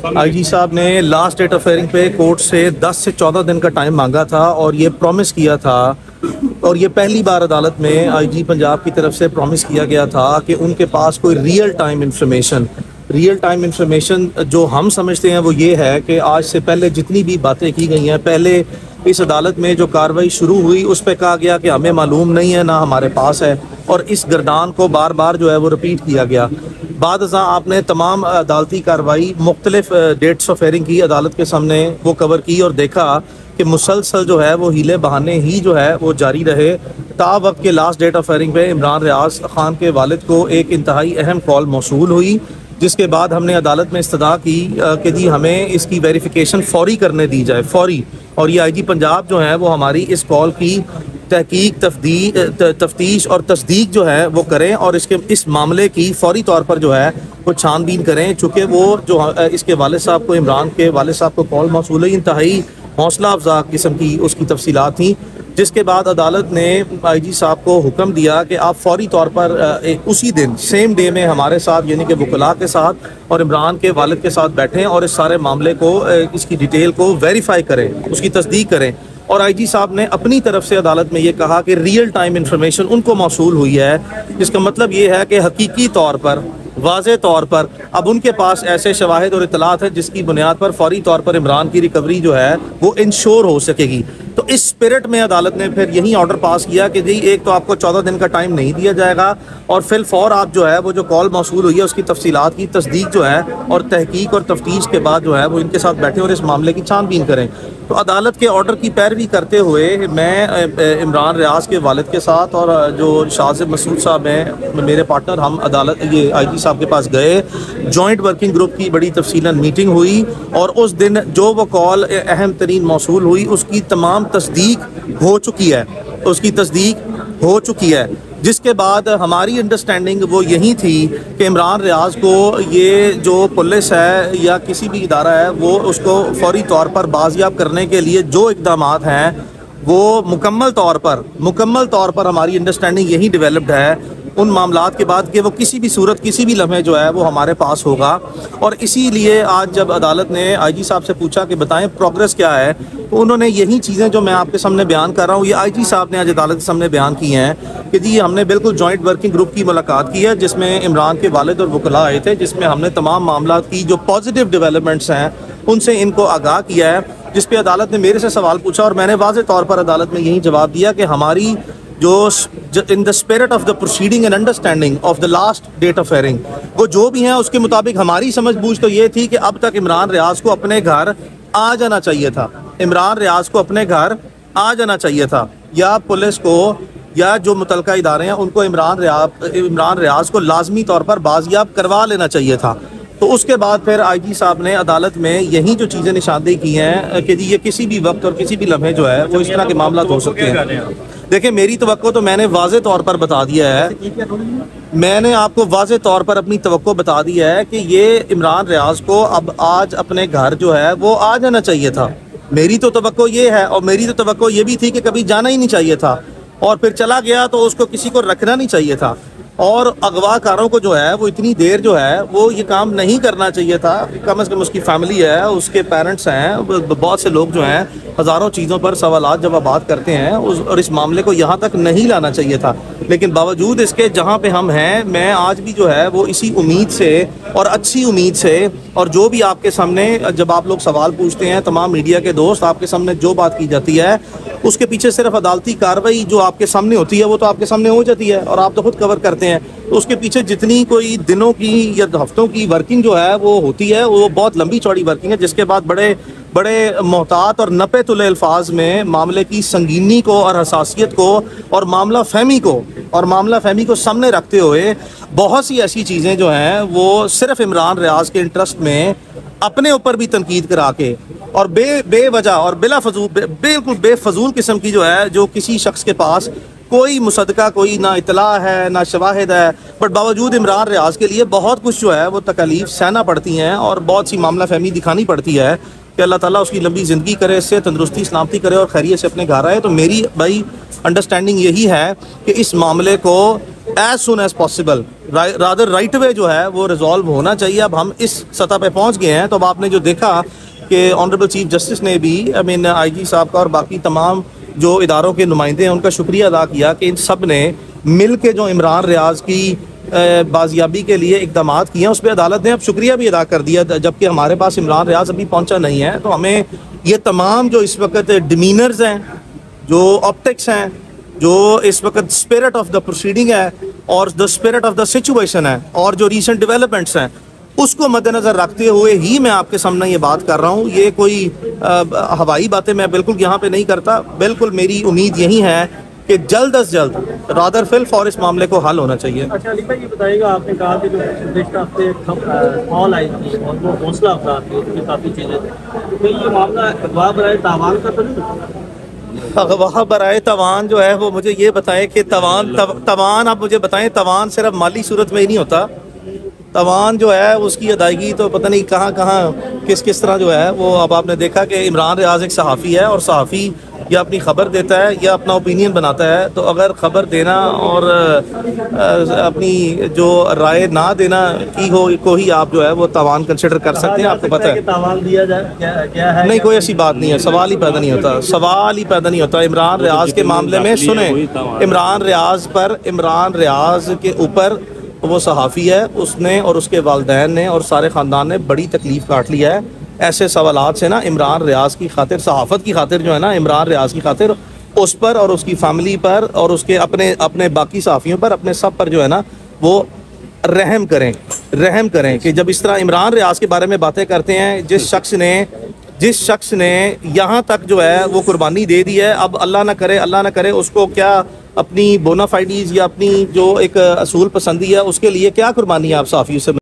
IG साहब ने last date of hearing पे कोर्ट से 10 से 14 दिन का टाइम मांगा था और ये प्रॉमिस किया था, और ये पहली बार अदालत में आईजी पंजाब की तरफ से प्रॉमिस किया गया था कि उनके पास कोई रियल टाइम इंफॉर्मेशन जो हम समझते हैं वो ये है कि आज से पहले जितनी भी बातें की गई हैं, पहले इस अदालत में जो कार्रवाई शुरू हुई उस पर कहा गया कि हमें मालूम नहीं है, ना हमारे पास है, और इस गर्दान को बार बार जो है वो रिपीट किया गया। बाद आपने तमाम अदालती कार्रवाई मुख्तलिफ डेट्स ऑफ हेयरिंग की अदालत के सामने वो कवर की और देखा कि मुसलसल जो है वो हीले बहाने ही जो है वो जारी रहे। वक्त के लास्ट डेट ऑफ हेयरिंग पे इमरान रियाज खान के वालिद को एक इंतहाई अहम कॉल मौसूल हुई, जिसके बाद हमने अदालत में इस्तदा की कि जी हमें इसकी वेरिफिकेशन फौरी करने दी जाए, फौरी। और ये आईजी पंजाब जो है वो हमारी इस कॉल की तहकीक, तफ्तीश और तस्दीक जो है वो करें और इस मामले की फौरी तौर पर जो है वो छानबीन करें। चूँकि वो जो इसके वालिद साहब को, इमरान के वालिद साहब को कॉल मौसूल है, इंतहाई हौसला अफजा किस्म की उसकी तफसीलात थी, जिसके बाद अदालत ने आईजी साहब को हुक्म दिया कि आप फौरी तौर पर उसी दिन सेम डे में हमारे साथ यानी कि वकला के साथ और इमरान के वालिद के साथ बैठें और इस सारे मामले को, इसकी डिटेल को वेरीफाई करें, उसकी तस्दीक करें। और आईजी साहब ने अपनी तरफ से अदालत में ये कहा कि रियल टाइम इंफॉर्मेशन उनको मौसूल हुई है, जिसका मतलब ये है कि हकीकी तौर पर, वाज़े तौर पर अब उनके पास ऐसे शवाहिद और इतलात है जिसकी बुनियाद पर फौरी तौर पर इमरान की रिकवरी जो है वो इंश्योर हो सकेगी। तो इस स्पिरिट में अदालत ने फिर यही ऑर्डर पास किया कि जी एक तो आपको 14 दिन का टाइम नहीं दिया जाएगा और फिर फौर आप जो है वो जो कॉल मौसूल हुई है उसकी तफसीलात की तस्दीक जो है और तहकीक और तफ्तीश के बाद जो है वो इनके साथ बैठे और इस मामले की छानबीन करें। तो अदालत के ऑर्डर की पैरवी करते हुए मैं इमरान रियाज के वालिद के साथ और जो शाहज़ेब मसूद साहब हैं मेरे पार्टनर, हम अदालत ये आईजी साहब के पास गए। जॉइंट वर्किंग ग्रुप की बड़ी तफसीलन मीटिंग हुई और उस दिन जो वो कॉल अहम तरीन मौसूल हुई उसकी तमाम तस्दीक हो चुकी है, जिसके बाद हमारी अंडरस्टैंडिंग वो यही थी कि इमरान रियाज को ये जो पुलिस है या किसी भी इदारा है वो उसको फौरी तौर पर बाजियाब करने के लिए जो इक़दामात हैं वो मुकम्मल तौर पर हमारी अंडरस्टैंडिंग यही डेवलप्ड है उन मामलात के बाद कि वो किसी भी सूरत, किसी भी लम्हे जो है वो हमारे पास होगा। और इसीलिए आज जब अदालत ने आईजी साहब से पूछा कि बताएं प्रोग्रेस क्या है, तो उन्होंने यही चीज़ें जो मैं आपके सामने बयान कर रहा हूँ ये आईजी साहब ने आज अदालत के सामने बयान की हैं कि जी हमने बिल्कुल जॉइंट वर्किंग ग्रुप की मुलाकात की है जिसमें इमरान के वालिद और वकला आए थे, जिसमें हमने तमाम मामलात की जो पॉजिटिव डेवलपमेंट्स हैं उनसे इनको आगाह किया है। जिस पे अदालत ने मेरे से सवाल पूछा और मैंने वाज़े तौर पर अदालत में यही जवाब दिया कि हमारी जो in the spirit of the proceeding and understanding of the last date of hearing वो जो भी हैं उसके मुताबिक हमारी समझ बूझ तो ये थी कि अब तक इमरान रियाज को अपने घर आ जाना चाहिए था, या पुलिस को या जो मुतलका इदारे हैं उनको इमरान रियाज को लाजमी तौर पर बाजियाब करवा लेना चाहिए था। तो उसके बाद फिर आईजी साहब ने अदालत में यही जो चीज़ें निशानदेही की हैं कि जी ये किसी भी वक्त और किसी भी लम्हे जो है वो इस तरह के मामला हो सकते हैं। देखिए मेरी तवक्को तो मैंने वाज़े तौर पर बता दिया है, मैंने आपको वाज़े तौर पर अपनी तवक्को बता दी है कि ये इमरान रियाज को अब आज अपने घर जो है वो आ जाना चाहिए था। मेरी तो तवक्को ये है और मेरी तो तवक्को ये भी थी कि कभी जाना ही नहीं चाहिए था और फिर चला गया तो उसको किसी को रखना नहीं चाहिए था और अगवाकारों को जो है वो इतनी देर जो है वो ये काम नहीं करना चाहिए था। कम से कम उसकी फैमिली है, उसके पेरेंट्स हैं, बहुत से लोग जो हैं हज़ारों चीज़ों पर सवालात जवाबात करते हैं और इस मामले को यहाँ तक नहीं लाना चाहिए था। लेकिन बावजूद इसके जहाँ पे हम हैं, मैं आज भी जो है वो इसी उम्मीद से और अच्छी उम्मीद से और जो भी आपके सामने जब आप लोग सवाल पूछते हैं, तमाम मीडिया के दोस्त आपके सामने जो बात की जाती है उसके पीछे सिर्फ अदालती कार्रवाई जो आपके सामने होती है वो तो आपके सामने हो जाती है और आप तो खुद कवर करते हैं। तो उसके पीछे जितनी कोई दिनों की या हफ्तों की वर्किंग जो है वो होती है वो बहुत लंबी चौड़ी वर्किंग है, जिसके बाद बड़े मोहतात और नपे तुले अल्फाज में मामले की संगीनी को और हसासियत को और मामला फहमी को सामने रखते हुए बहुत सी ऐसी चीज़ें जो हैं वो सिर्फ इमरान रियाज के इंटरेस्ट में अपने ऊपर भी तनकीद करा के और बेवजह और बिल्कुल बेफजूल किस्म की जो है, जो किसी शख्स के पास कोई मुसद्दका, कोई ना इतला है ना शवाहिद है, बट बावजूद इमरान रियाज के लिए बहुत कुछ जो है वो तकलीफ सहना पड़ती हैं और बहुत सी मामला फहमी दिखानी पड़ती है कि अल्लाह ताला उसकी लंबी ज़िंदगी करे, इससे तंदुरुस्ती सलामती करे और खैरियत से अपने घर आए। तो मेरी भाई अंडरस्टैंडिंग यही है कि इस मामले को as soon as possible rather right way जो है वो रिजॉल्व होना चाहिए। अब हम इस सतह पे पहुंच गए हैं, तो अब आपने जो देखा कि ऑनरेबल चीफ जस्टिस ने भी IG साहब का और बाकी तमाम जो इदारों के नुमाइंदे हैं उनका शुक्रिया अदा किया कि इन सब ने मिल के जो इमरान रियाज की बाजियाबी के लिए इकदाम किए हैं, उस पर अदालत ने अब शुक्रिया भी अदा कर दिया, जबकि हमारे पास इमरान रियाज अभी पहुंचा नहीं है। तो हमें ये तमाम जो इस वक्त डिमीनर्स हैं, जो ऑप्टिक्स हैं, जो इस वक्त स्पिरिट ऑफ द प्रोसीडिंग है और the spirit of the situation है और जो रीसेंट डेवलपमेंट्स हैं, उसको मद्देनज़र रखते हुए ही मैं आपके सामने ये बात कर रहा हूँ। ये कोई हवाई बातें मैं बिल्कुल यहाँ पे नहीं करता। बिल्कुल मेरी उम्मीद यही है कि जल्द अज जल्द रादर फिल फॉर इस मामले को हल होना चाहिए। अच्छा अली भाई, ये बताइएगा, आपने कहा कि जो गुज़िश्ता हफ्ते कॉल आई थी और वो हौसला अफजा थी, उसमें काफ़ी चीज़ें थी, तो ये मामला अगवा बराए तावान का तो नहीं? अगवा बराए तवान जो है वो मुझे ये बताएं कि तवान आप मुझे बताएं, तवान सिर्फ माली सूरत में ही नहीं होता। तवान जो है उसकी अदायगी तो पता नहीं कहाँ कहाँ किस किस तरह जो है वो। अब आपने देखा कि इमरान रियाज एक सहाफ़ी है और सहाफ़ी या अपनी ख़बर देता है या अपना ओपिनियन बनाता है, तो अगर ख़बर देना और अपनी जो राय ना देना को ही आप जो है वो तवान कंसिडर कर सकते हैं। आपको पता है तावान दिया जाए क्या है? नहीं, कोई ऐसी बात नहीं है, सवाल ही पैदा नहीं होता, सवाल ही पैदा नहीं होता। इमरान रियाज के मामले में सुने, इमरान रियाज के ऊपर वो सहाफ़ी है, उसने और उसके वालिदैन ने और सारे ख़ानदान ने बड़ी तकलीफ़ काट लिया है। ऐसे सवालात से ना इमरान रियाज की खातिर, सहाफ़त की खातिर जो है ना, इमरान रियाज की खातिर उस पर और उसकी फैमिली पर और उसके अपने बाकी सहाफ़ियों पर, अपने सब पर जो है ना वो रहम करें कि जब इस तरह इमरान रियाज के बारे में बातें करते हैं, जिस शख्स ने यहाँ तक जो है वो कुर्बानी दे दी है, अब अल्लाह ना करे उसको क्या अपनी बोनाफाइडीज़ या अपनी जो एक असूल पसंदी है उसके लिए क्या कुर्बानी आप सहाफ़ियों से